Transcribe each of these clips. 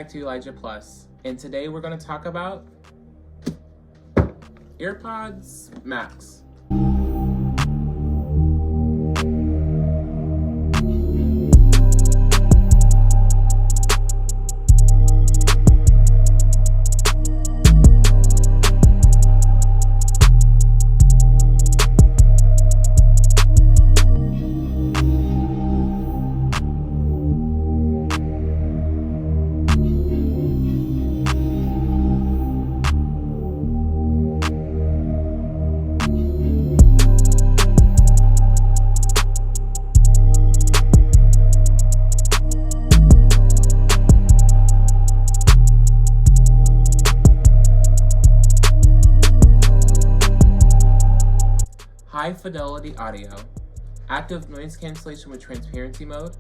back to Elijah Plus, and today we're going to talk about AirPods Max. High fidelity audio, active noise cancellation with transparency mode,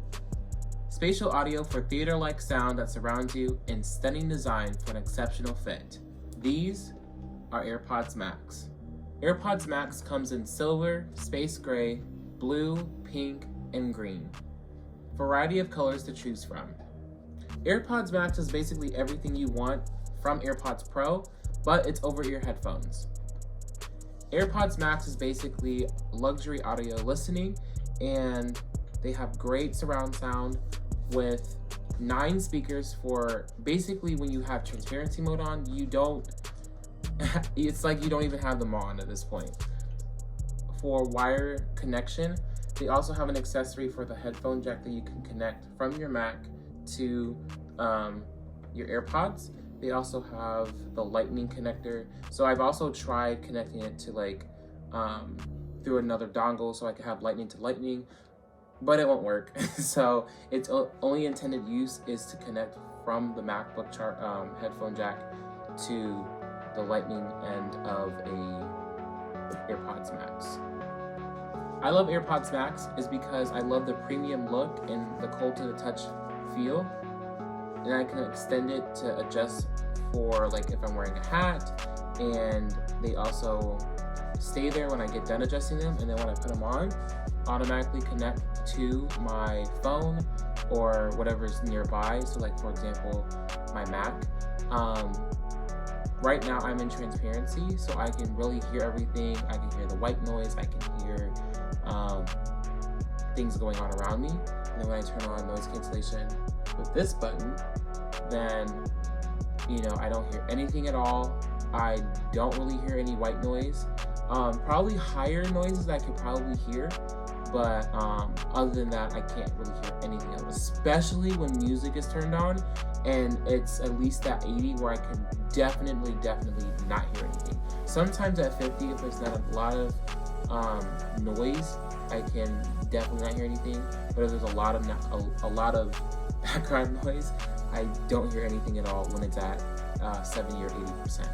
spatial audio for theater-like sound that surrounds you, and stunning design for an exceptional fit. These are AirPods Max. AirPods Max comes in silver, space gray, blue, pink, and green. Variety of colors to choose from. AirPods Max is basically everything you want from AirPods Pro, but it's over-ear headphones. AirPods Max is basically luxury audio listening, and they have great surround sound with 9 speakers for basically when you have transparency mode on, it's like you don't even have them on at this point. For wire connection, they also have an accessory for the headphone jack that you can connect from your Mac to your AirPods. They also have the lightning connector. So I've also tried connecting it to through another dongle so I could have lightning to lightning, but it won't work. So its only intended use is to connect from the MacBook headphone jack to the lightning end of a AirPods Max. I love AirPods Max is because I love the premium look and the cold to the touch feel. And I can extend it to adjust for if I'm wearing a hat, and they also stay there when I get done adjusting them, and then when I put them on, automatically connect to my phone or whatever's nearby. So for example, my Mac. Right now I'm in transparency, so I can really hear everything. I can hear the white noise, I can hear things going on around me. And then when I turn on noise cancellation with this button, then I don't hear anything at all. I don't really hear any white noise. Probably higher noises that I could probably hear, but other than that, I can't really hear anything else, especially when music is turned on and it's at least at 80 where I can definitely not hear anything. Sometimes at 50, if there's not a lot of noise, I can definitely not hear anything, but if there's a lot of background noise, I don't hear anything at all when it's at 70 or 80%.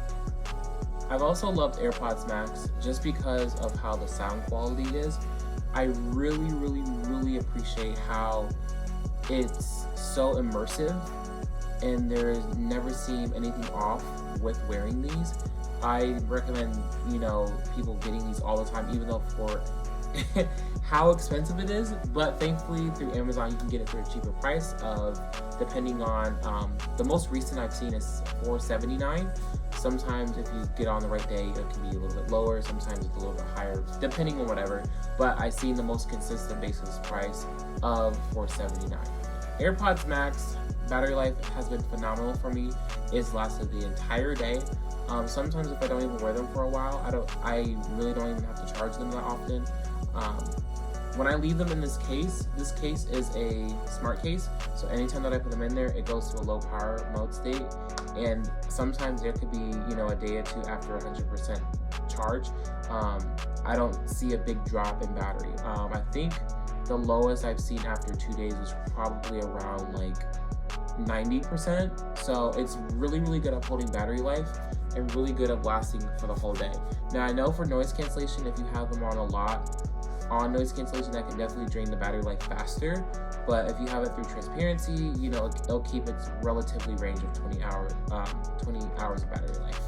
I've also loved AirPods Max just because of how the sound quality is. I really appreciate how it's so immersive, and there's never seemed anything off with wearing these. I recommend people getting these all the time, even though for how expensive it is, but thankfully through Amazon you can get it for a cheaper price of, depending on the most recent I've seen is $4.79. Sometimes if you get on the right day, it can be a little bit lower, sometimes it's a little bit higher, depending on whatever, but I've seen the most consistent basis price of $4.79. AirPods Max battery life has been phenomenal for me. It's lasted the entire day. Sometimes if I don't even wear them for a while, I really don't even have to charge them that often. When I leave them in this case is a smart case, so anytime that I put them in there, it goes to a low power mode state, and sometimes there could be a day or two after 100% charge. I don't see a big drop in battery. I think the lowest I've seen after 2 days was probably around 90%, so it's really good at holding battery life and really good at lasting for the whole day. Now I know for noise cancellation, if you have them on a lot on noise cancellation, that can definitely drain the battery life faster, but if you have it through transparency, it'll keep its relatively range of 20 hours of battery life.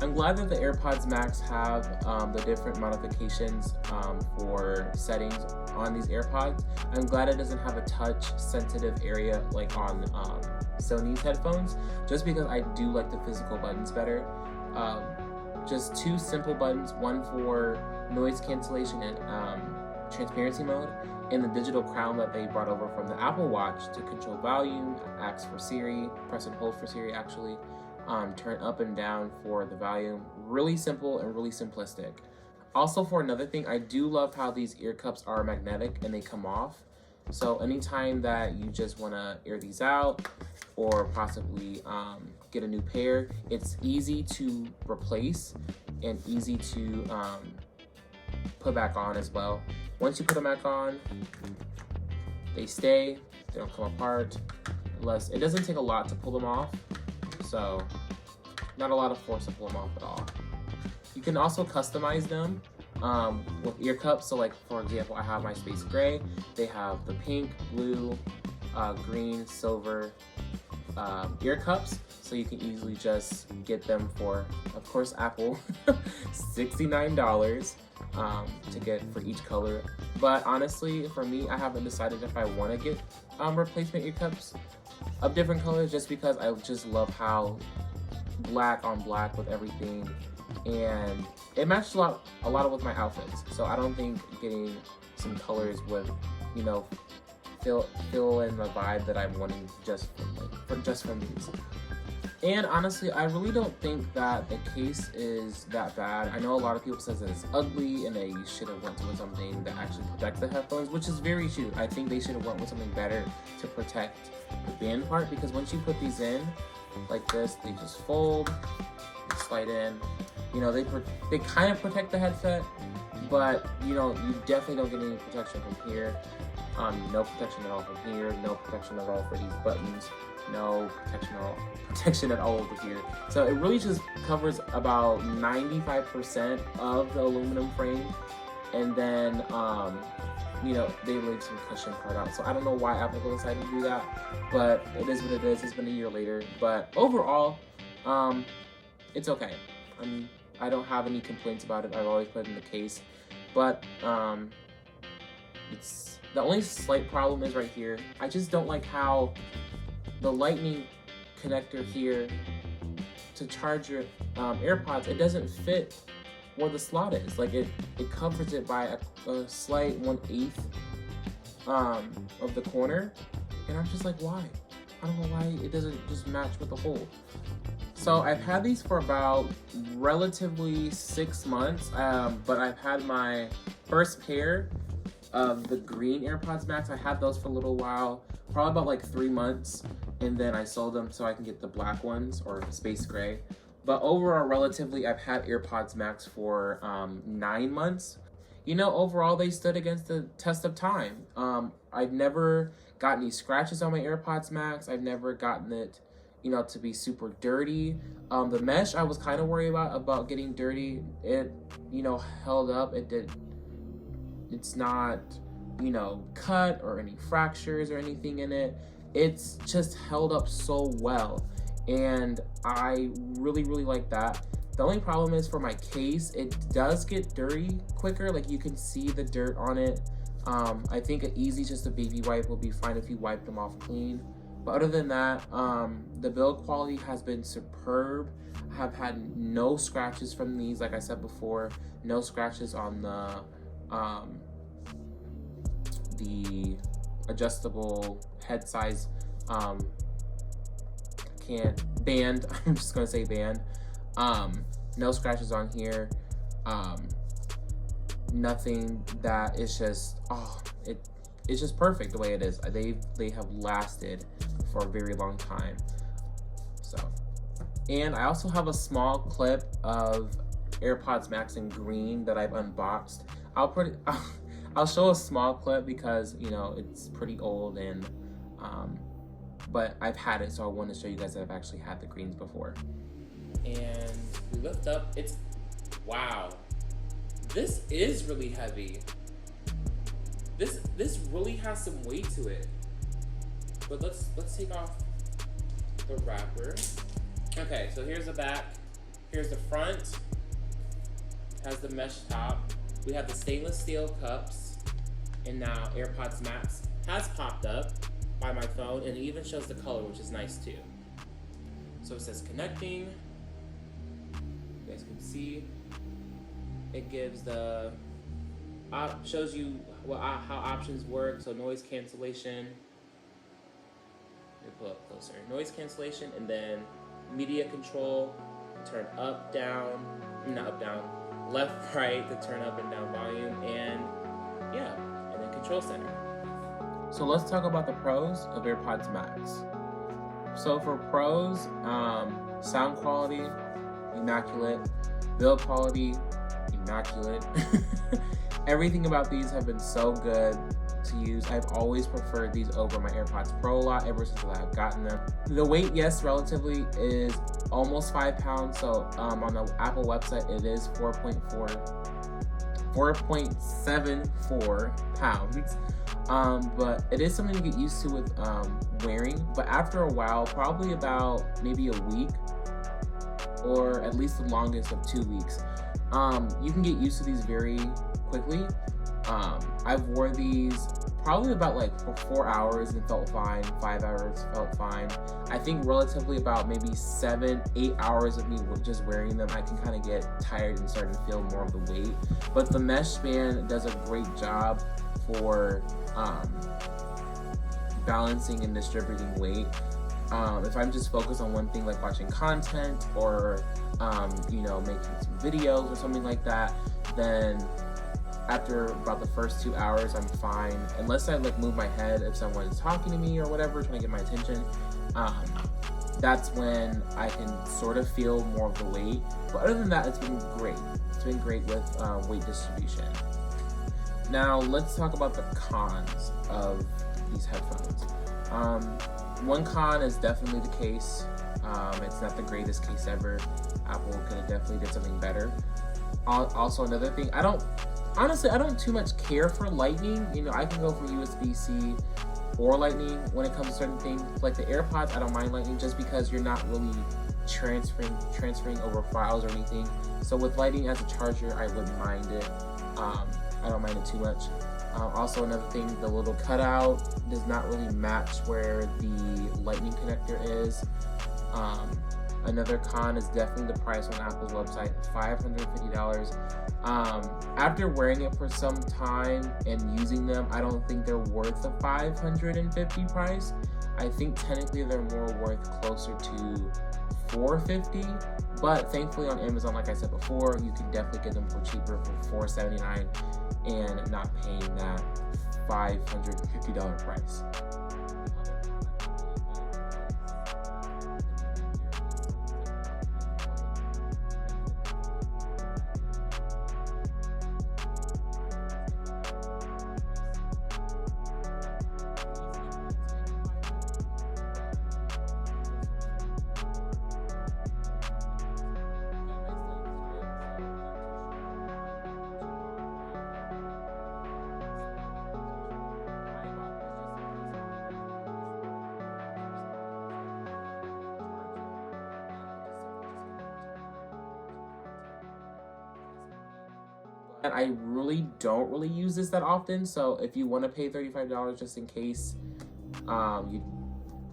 I'm glad that the AirPods Max have the different modifications for settings on these AirPods. I'm glad it doesn't have a touch sensitive area like on Sony's headphones, just because I do like the physical buttons better. Just two simple buttons, one for noise cancellation and transparency mode, and the digital crown that they brought over from the Apple Watch to control volume, ask for Siri, press and hold for Siri actually, turn up and down for the volume. Really simple and really simplistic. Also, for another thing, I do love how these ear cups are magnetic and they come off. So anytime that you just want to air these out or possibly get a new pair, it's easy to replace and easy to put back on as well. Once you put them back on, they stay, they don't come apart, unless it doesn't take a lot to pull them off, so not a lot of force to pull them off at all. You can also customize them with ear cups. So like, for example, I have my space gray. They have the pink, blue, green, silver ear cups. So you can easily just get them for, of course, Apple, $69 to get for each color. But honestly, for me, I haven't decided if I want to get replacement ear cups of different colors, just because I just love how black on black with everything, and it matches a lot with my outfits. So I don't think getting some colors would, you know, fill in the vibe that I'm wanting just from these. And honestly, I really don't think that the case is that bad. I know a lot of people says that it's ugly and that you should have went with something that actually protects the headphones, which is very true. I think they should have went with something better to protect the band part, because once you put these in like this, they just fold, they slide in. You know, they kind of protect the headset, but you know, you definitely don't get any protection from here. No protection at all from here. No protection at all for these buttons. No protection at all over here. So it really just covers about 95% of the aluminum frame, and then you know, they leave some cushion part out. So I don't know why Apple decided to do that, but it is what it is. It's been a year later, but overall, it's okay. I don't have any complaints about it. I've always put it in the case, but it's the only slight problem is right here. I just don't like how the lightning connector here to charge your AirPods, it doesn't fit where the slot is. Like it covers it by a slight 1/8 of the corner, and I'm just like, why? I don't know why it doesn't just match with the hole. So I've had these for about relatively 6 months, but I've had my first pair of the green AirPods Max. I had those for a little while, probably about like 3 months, and then I sold them so I can get the black ones, or space gray. But overall, relatively, I've had AirPods Max for 9 months. You know, overall, they stood against the test of time. I've never gotten any scratches on my AirPods Max. I've never gotten it, you know, to be super dirty. The mesh, I was kind of worried about getting dirty. It, you know, held up. It's not, you know, cut or any fractures or anything in it. It's just held up so well, and I really like that. The only problem is for my case, it does get dirty quicker. Like you can see the dirt on it. I think just a baby wipe will be fine if you wipe them off clean. But other than that, the build quality has been superb. I have had no scratches from these. Like I said before, no scratches on the adjustable head size band. I'm just gonna say band. No scratches on here. Nothing that is just it's just perfect the way it is. They have lasted for a very long time. So, and I also have a small clip of AirPods Max in green that I've unboxed. I'll show a small clip because, you know, it's pretty old, and but I've had it, so I want to show you guys that I've actually had the greens before. And we lift up. It's wow. This is really heavy. This really has some weight to it. But let's take off the wrapper. Okay, so here's the back Here's the front. Has the mesh top. We have the stainless steel cups. And now AirPods Max has popped up by my phone, and it even shows the color, which is nice too. So it says connecting. You guys can see. It gives the shows you how options work. So noise cancellation. Let me pull up closer. Noise cancellation, and then media control. Turn up, down, not up, down, left, right to turn up and down volume, and yeah, and then control center. So let's talk about the pros of AirPods Max. So for pros, sound quality, immaculate. Build quality, immaculate. Everything about these have been so good to use. I've always preferred these over my AirPods Pro a lot ever since I've gotten them. The weight, yes, relatively is almost 5 pounds. So on the Apple website, it is 4.74 pounds. But it is something to get used to with wearing. But after a while, probably about maybe a week, or at least the longest of 2 weeks, you can get used to these very quickly. I've wore these probably about like for 4 hours and felt fine. 5 hours felt fine. I think relatively about maybe 7-8 hours of me just wearing them, I can kind of get tired and start to feel more of the weight. But the mesh band does a great job for balancing and distributing weight. If I'm just focused on one thing, like watching content or making some videos or something like that, then after about the first 2 hours, I'm fine. Unless I like move my head if someone is talking to me or whatever, trying to get my attention. That's when I can sort of feel more of the weight. But other than that, it's been great. It's been great with weight distribution. Now let's talk about the cons of these headphones. One con is definitely the case. It's not the greatest case ever. Apple could have definitely did something better. Also, another thing, I don't too much care for Lightning. I can go for USB-C or Lightning when it comes to certain things. Like the AirPods, I don't mind Lightning just because you're not really transferring over files or anything. So with Lightning as a charger, I wouldn't mind it. I don't mind it too much. Also, another thing, the little cutout does not really match where the Lightning connector is. Another con is definitely the price on Apple's website, $550. After wearing it for some time and using them, I don't think they're worth the $550 price. I think technically they're more worth closer to $450. But thankfully on Amazon, like I said before, you can definitely get them for cheaper for $479 and not paying that $550 price. And I really don't use this that often, so if you want to pay $35 just in case you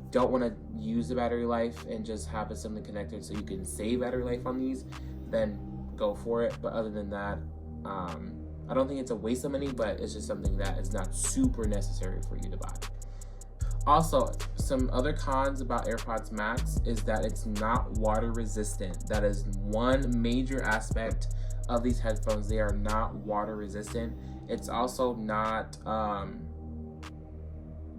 don't want to use the battery life and just have it something connected so you can save battery life on these, then go for it. But other than that, I don't think it's a waste of money, but it's just something that is not super necessary for you to buy. Also, some other cons about AirPods Max is that it's not water resistant. That is one major aspect of these headphones. They are not water resistant. It's also not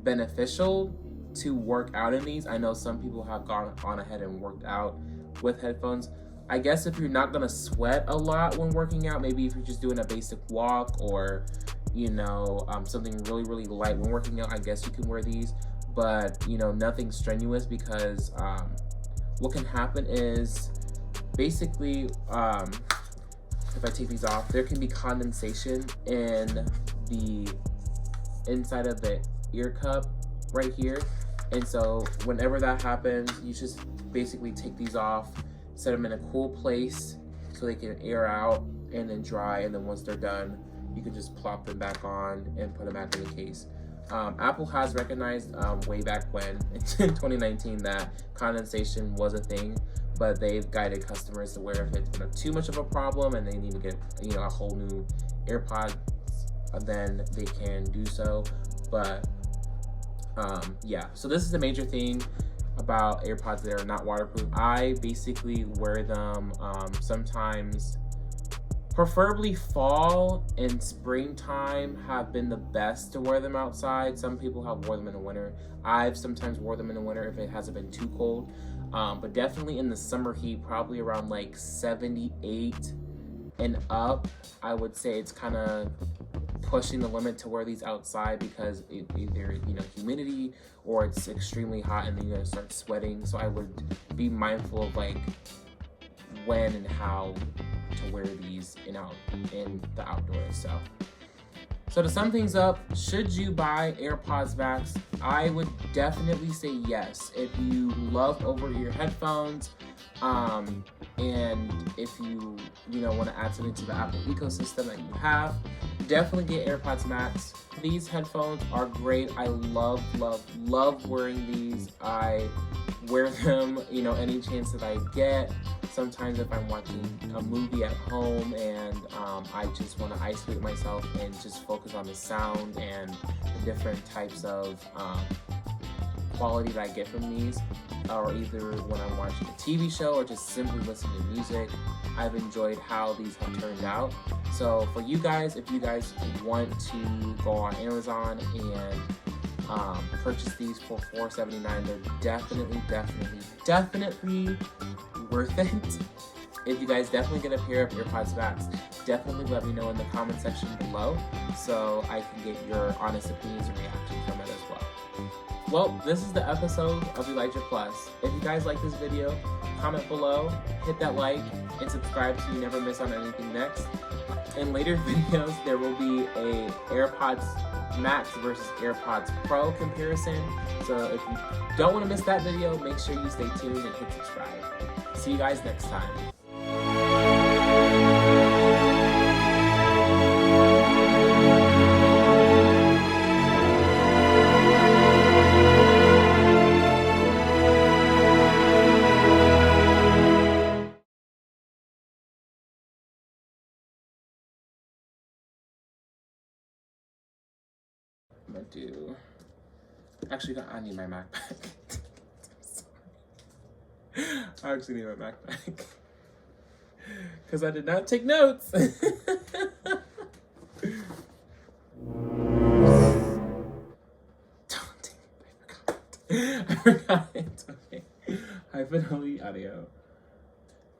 beneficial to work out in these. I know some people have gone on ahead and worked out with headphones. I guess if you're not gonna sweat a lot when working out, maybe if you're just doing a basic walk or something really light when working out, I guess you can wear these. But nothing strenuous, because what can happen is basically if I take these off, there can be condensation in the inside of the ear cup right here. And so whenever that happens, you just basically take these off set them in a cool place so they can air out and then dry, and then once they're done, you can just plop them back on and put them back in the case. Apple has recognized way back when, in 2019, that condensation was a thing, but they've guided customers to where if it's too much of a problem and they need to get a whole new AirPods, then they can do so. But yeah, so this is the major thing about AirPods that are not waterproof. I basically wear them sometimes. Preferably fall and springtime have been the best to wear them outside. Some people have worn them in the winter. I've sometimes wore them in the winter if it hasn't been too cold. But definitely in the summer heat, probably around like 78 and up, I would say it's kind of pushing the limit to wear these outside, because either humidity or it's extremely hot and then you're gonna start sweating. So I would be mindful of like when and how to wear these in the outdoors. So to sum things up, should you buy AirPods Max? I would definitely say yes. If you love over-ear headphones, and if you want to add something to the Apple ecosystem that you have, definitely get AirPods Max. These headphones are great. I love wearing these. I wear them, any chance that I get. Sometimes if I'm watching a movie at home and I just want to isolate myself and just focus on the sound and the different types of quality that I get from these, or either when I'm watching a TV show or just simply listening to music, I've enjoyed how these have turned out. So for you guys, if you guys want to go on Amazon and purchase these for $4.79, they're definitely worth it. If you guys definitely get a pair of AirPods Max, definitely let me know in the comment section below so I can get your honest opinions and reaction from it as well. Well, this is the episode of Elijah Plus. If you guys like this video, comment below, hit that like, and subscribe so you never miss on anything next. In later videos, there will be a AirPods Max versus AirPods Pro comparison. So if you don't want to miss that video, make sure you stay tuned and hit subscribe. See you guys next time. I'm gonna do. Actually, I need my Mac back. I actually need my Mac back because I did not take notes. Don't take it. I forgot it. Okay. High fidelity audio.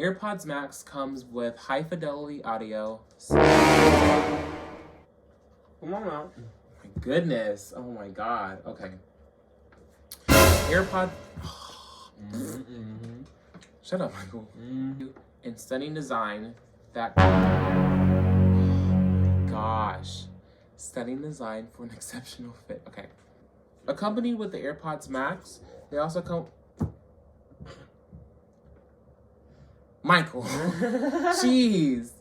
AirPods Max comes with high fidelity audio. Come on now. My goodness. Oh my god. Okay. AirPods. Shut up, Michael. And stunning design that. Oh my gosh. Stunning design for an exceptional fit. Okay. Accompanied with the AirPods Max, they also come. Michael. Jeez.